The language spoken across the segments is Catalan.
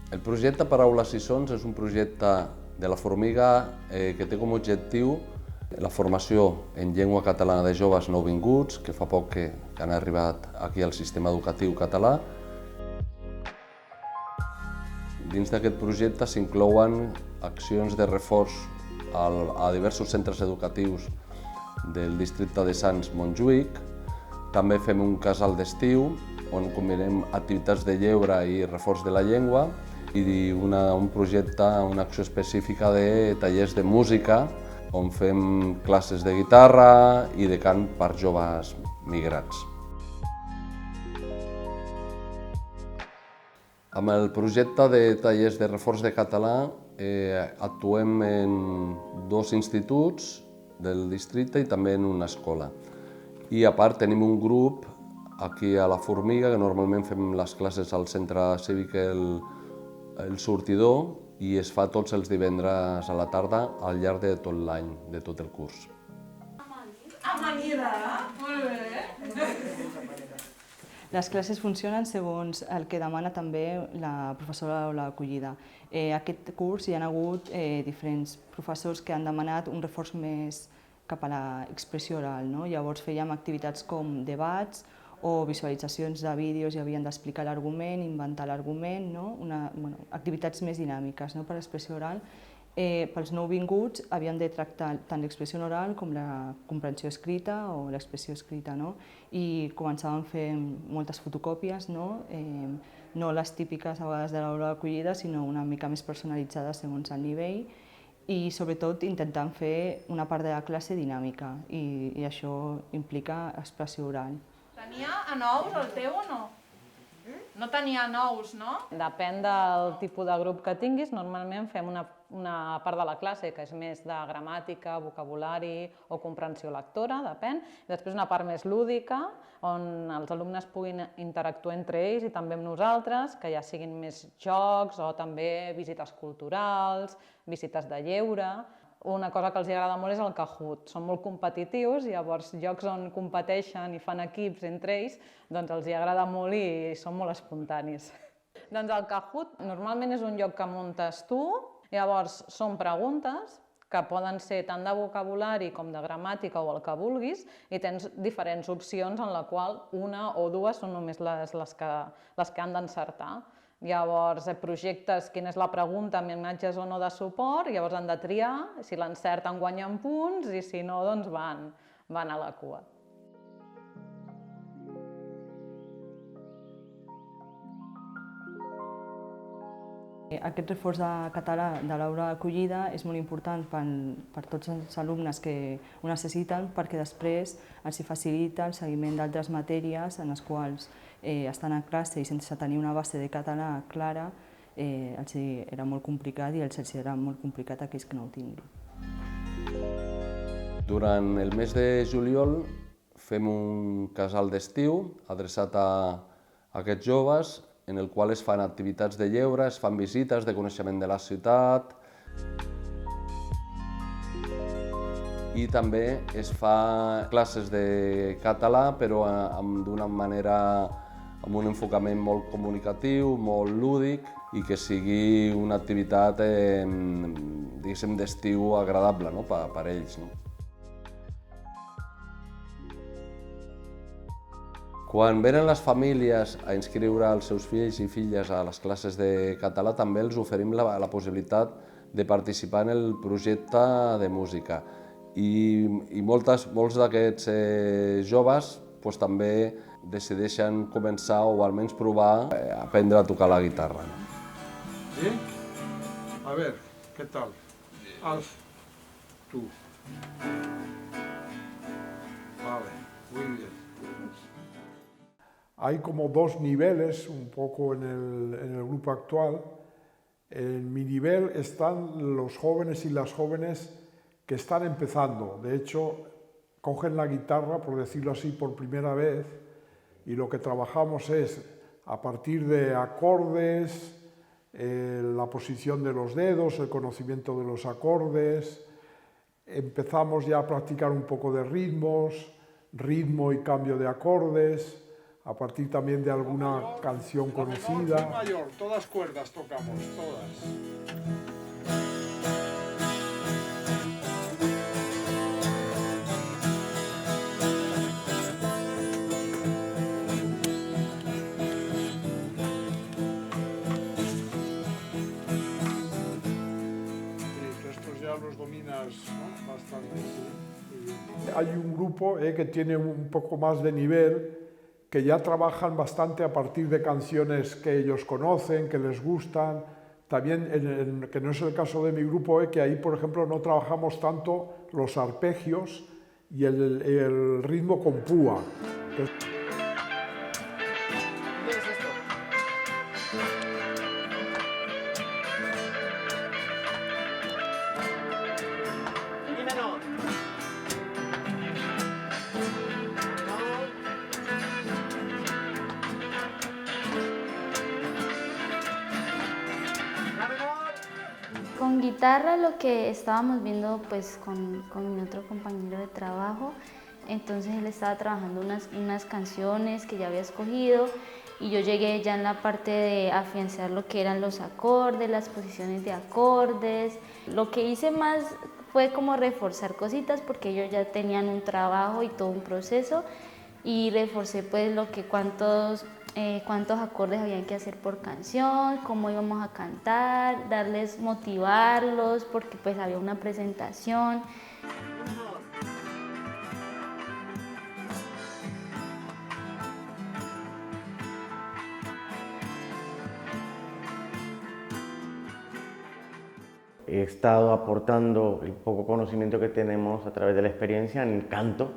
El projecte Paraules i Sons és un projecte de la Formiga que té com a objectiu la formació en llengua catalana de joves nouvinguts, que fa poc que han arribat aquí al sistema educatiu català. Dins d'aquest projecte s'inclouen accions de reforç a diversos centres educatius del districte de Sants Montjuïc. També fem un casal d'estiu on combinem activitats de lleure i reforç de la llengua i un projecte, una acció específica de tallers de música on fem classes de guitarra i de cant per joves migrats. Amb el projecte de tallers de reforç de català actuem en 2 instituts del districte i també en una escola. I a part tenim un grup aquí a la Formiga, que normalment fem les classes al centre cívic El Sortidor i es fa tots els divendres a la tarda al llarg de tot l'any, de tot el curs. Amanida, molt bé! Les classes funcionen segons el que demana també la professora o l'acollida. Aquest curs hi ha hagut diferents professors que han demanat un reforç més cap a l'expressió oral. Llavors fèiem activitats com debats o visualitzacions de vídeos i havien d'explicar l'argument, inventar l'argument, activitats més dinàmiques per l'expressió oral. Pels nouvinguts havíem de tractar tant l'expressió oral com la comprensió escrita o l'expressió escrita. I començàvem fent moltes fotocòpies, no les típiques a vegades de l'aula d'acollida, sinó una mica més personalitzades segons el nivell i sobretot intentant fer una part de la classe dinàmica i això implica expressió oral. Tenia anous el teu o no? No tenia anous, no? Depèn del tipus de grup que tinguis. Normalment fem una part de la classe que és més de gramàtica, vocabulari o comprensió lectora, depèn. Després una part més lúdica, on els alumnes puguin interactuar entre ells i també amb nosaltres, que ja siguin més jocs o també visites culturals, visites de lleure. Una cosa que els agrada molt és el Kahoot. Són molt competitius i llavors jocs on competeixen i fan equips entre ells, doncs els agrada molt i són molt espontanis. Doncs el Kahoot normalment és un joc que muntes tu, llavors són preguntes que poden ser tant de vocabulari com de gramàtica o el que vulguis i tens diferents opcions en la qual una o dues són només les que han d'encertar. Llavors projectes quina és la pregunta amb imatges o no de suport, llavors han de triar, si l'encerten guanyen punts i si no doncs van a la cua. Aquest reforç de català de l'aula d'acollida és molt important per tots els alumnes que ho necessiten perquè després els facilita el seguiment d'altres matèries en les quals estan a classe i sense tenir una base de català clara els era molt complicat i els serà molt complicat a aquells que no ho tinguin. Durant el mes de juliol fem un casal d'estiu adreçat a aquests joves en el qual es fan activitats de lleure, es fan visites de coneixement de la ciutat i també es fa classes de català però d'una manera amb un enfocament molt comunicatiu, molt lúdic i que sigui una activitat d'estiu agradable per a ells. Quan venen les famílies a inscriure els seus fills i filles a les classes de català també els oferim la possibilitat de participar en el projecte de música i molts d'aquests joves també decideixen començar o almenys provar a aprendre a tocar la guitarra. ¿Sí? A ver, ¿qué tal? Alf, tú. Vale, muy bien. Hay como 2 niveles, un poco en el grupo actual. En mi nivel están los jóvenes y las jóvenes que están empezando. De hecho, cogen la guitarra, por decirlo así, por primera vez y lo que trabajamos es, a partir de acordes, la posición de los dedos, el conocimiento de los acordes, empezamos ya a practicar un poco de ritmos, ritmo y cambio de acordes, a partir también de alguna canción conocida. Mayor, todas cuerdas tocamos, todas. Los dominas, ¿no? Bastante. Sí. Hay un grupo que tiene un poco más de nivel, que ya trabajan bastante a partir de canciones que ellos conocen, que les gustan. También, que no es el caso de mi grupo, que ahí, por ejemplo, no trabajamos tanto los arpegios y el ritmo con púa. Con guitarra lo que estábamos viendo pues con mi otro compañero de trabajo, entonces él estaba trabajando unas canciones que ya había escogido y yo llegué ya en la parte de afianzar lo que eran los acordes, las posiciones de acordes. Lo que hice más fue como reforzar cositas porque ellos ya tenían un trabajo y todo un proceso y reforcé pues cuántos acordes habían que hacer por canción, cómo íbamos a cantar, motivarlos porque pues había una presentación. He estado aportando el poco conocimiento que tenemos a través de la experiencia en el canto,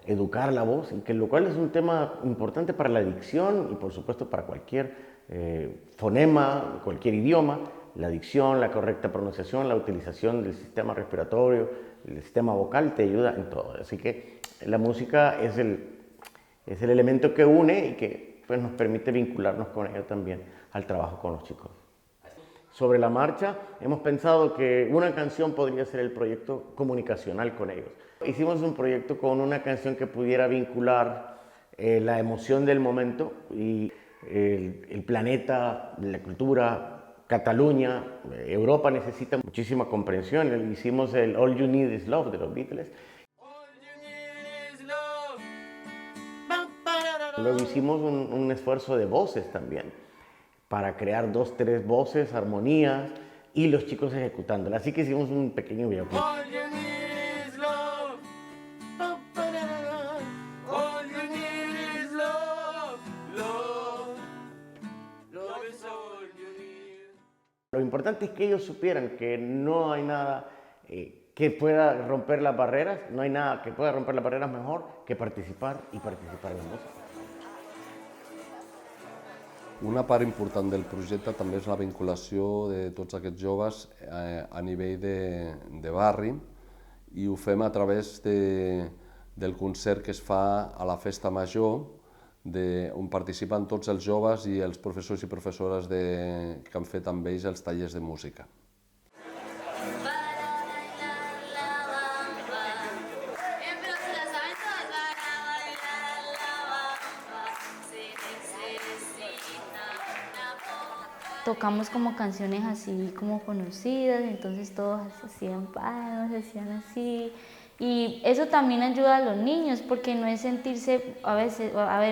educar la voz, y lo cual es un tema importante para la dicción y por supuesto para cualquier fonema, cualquier idioma. La dicción, la correcta pronunciación, la utilización del sistema respiratorio, el sistema vocal te ayuda en todo. Así que la música es el elemento que une y que pues, nos permite vincularnos con ello también al trabajo con los chicos. Sobre la marcha, hemos pensado que una canción podría ser el proyecto comunicacional con ellos. Hicimos un proyecto con una canción que pudiera vincular la emoción del momento y el planeta, la cultura, Cataluña, Europa necesita muchísima comprensión. Hicimos el All You Need Is Love de los Beatles. Luego hicimos un esfuerzo de voces también, para crear 2, 3 voces, armonías, y los chicos ejecutándola. Así que hicimos un pequeño videoclip. Lo importante es que ellos supieran que no hay nada que pueda romper las barreras, no hay nada que pueda romper las barreras mejor que participar en la música. Una part important del projecte també és la vinculació de tots aquests joves a nivell de barri i ho fem a través del concert que es fa a la Festa Major, on participen tots els joves i els professors i professores que han fet amb ells els tallers de música. Tocamos como canciones así como conocidas, entonces todos hacían palmas, hacían así. Y eso también ayuda a los niños porque no es sentirse,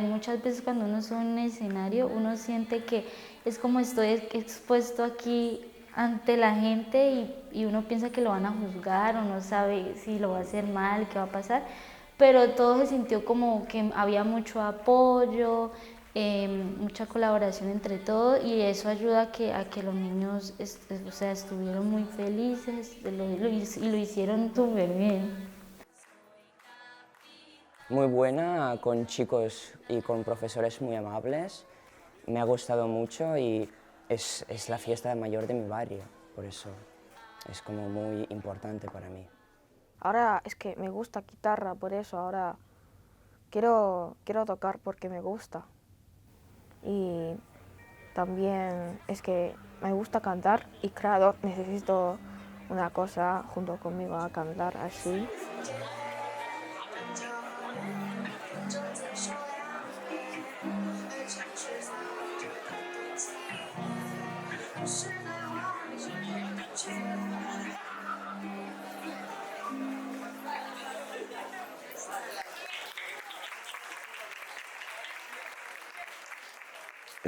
muchas veces cuando uno sube en un escenario uno siente que es como estoy expuesto aquí ante la gente y uno piensa que lo van a juzgar o no sabe si lo va a hacer mal, qué va a pasar, pero todo se sintió como que había mucho apoyo, mucha colaboración entre todos y eso ayuda a que los niños estuvieron muy felices y lo hicieron súper bien. Muy buena, con chicos y con profesores muy amables. Me ha gustado mucho y es la fiesta mayor de mi barrio, por eso es como muy importante para mí. Ahora es que me gusta guitarra, por eso ahora quiero tocar porque me gusta. Y también es que me gusta cantar y claro, necesito una cosa junto conmigo a cantar así.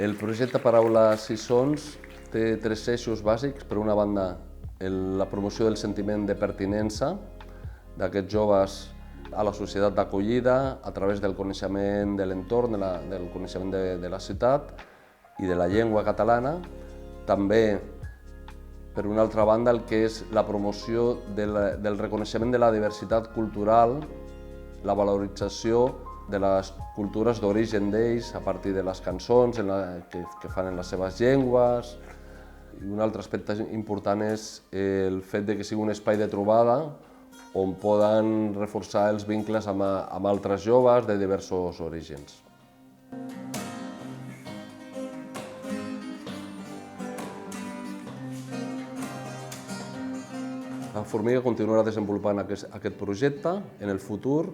El projecte Paraules i Sons té 3 eixos bàsics. Per una banda, la promoció del sentiment de pertinença d'aquests joves a la societat d'acollida a través del coneixement de l'entorn, del coneixement de la ciutat i de la llengua catalana. També, per una altra banda, el que és la promoció del reconeixement de la diversitat cultural, la valorització de les cultures d'origen d'ells a partir de les cançons que fan en les seves llengües. I un altre aspecte important és el fet que sigui un espai de trobada on poden reforçar els vincles amb altres joves de diversos orígens. La Formiga continuarà desenvolupant aquest projecte en el futur.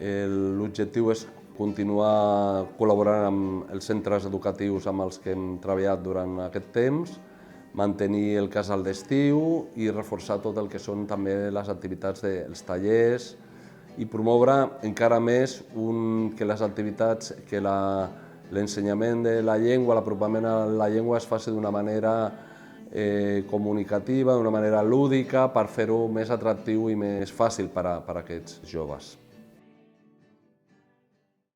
L'objectiu és continuar col·laborant amb els centres educatius amb els que hem treballat durant aquest temps, mantenir el casal d'estiu i reforçar tot el que són també les activitats dels tallers i promoure encara més que les activitats, que l'ensenyament de la llengua, l'apropament a la llengua es faci d'una manera comunicativa, d'una manera lúdica, per fer-ho més atractiu i més fàcil per a aquests joves.